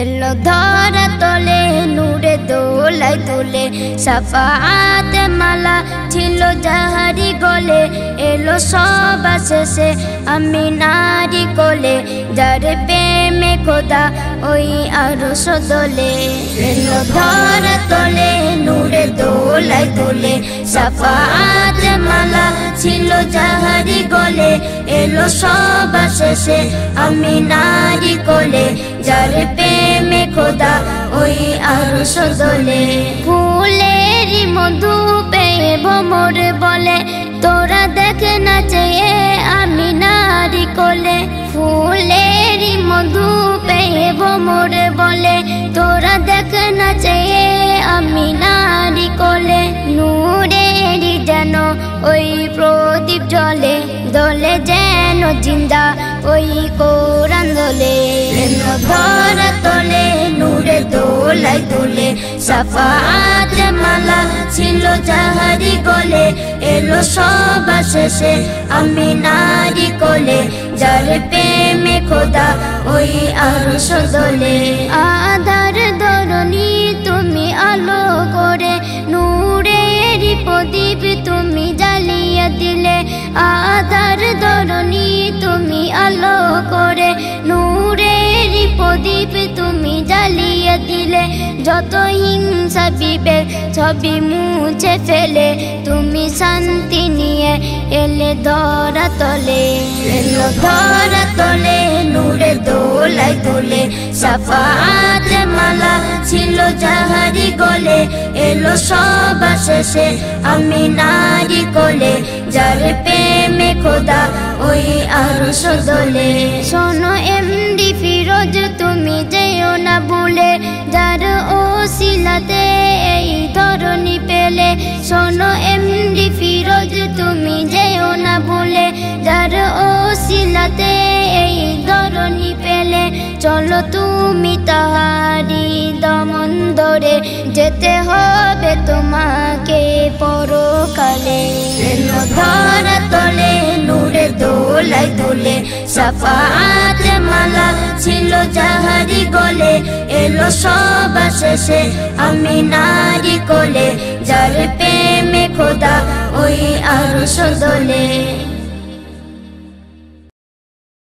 এলো ধরা তলে নূরে দোলাই তোলে সাফাত মালা ছিল যাহারি গলে এলো সব শেষে আমি নারী কোলে যার প্রেমে খোদা ওই আরশ দোলে এলো ধরা তলে নূরে দোলাই তোলে সাফাত মালা ছিল যাহারি গলে এলো সব শেষে আমি নারী কোলে যার প্রেমে খোদা ওই আরশ দোলে ফুলেরই মধু পেয়ে ভ্রমর বলে তোরা দেখে না চেয়ে আমি নারী কোলে ফুলেরই মধু পেয়ে ভ্রমর বলে তোরা দেখে না চেয়ে আমি নারী কোলে নূরেরই যেন ওই প্রদীপ জ্বলে দোলে যেন জিন্দা ওই কোরআন দোলে ধরা তোলে নূরে দোলাই তোলে সাফাত মালা ছিল যাহারি গলে এলো সব শেষে আমি নারী কোলে যার প্রেমে খোদা ওই আরশ দোলে আধার ধরণী তুমি আলো করে নূরেরই প্রদীপ তুমি জ্বালিয়ে দিলে আধার ধরণী তুমি আলো করে নূরেরই প্রদীপ তুমি জ্বালিয়ে দিলে যত হিংসা বিবেক ছবি মুছে ফেলে তুমি শান্তি নিয়ে এলে ধরা তলে এলো ধরা তলে নূরে দোলাই তোলে সাফাত মালা ছিল যাহারি গলে এলো সব শেষে আমি নারী কোলে যার প্রেমে খোদা ওই আরশ দোলে শোনো এমডি ফিরোজ তুমি যেও না ভুলে যার ওসিলাতে এই ধরনী পেলে শোনো এমডি ফিরোজ তুমি যেও না ভুলে যার ওসিলাতে এই ধরনী পেলে চলো তুমি তাহারি দমন ধরে যেতে হবে তোমাকে পরকালে এলো ধরা তোলে নূরে দোলাই তোলে সাফাত মালা ছিল যাহারি গলে এলো সব শেষে আমি নারী কোলে যার প্রেমে খোদা ওই আরশ দোলে।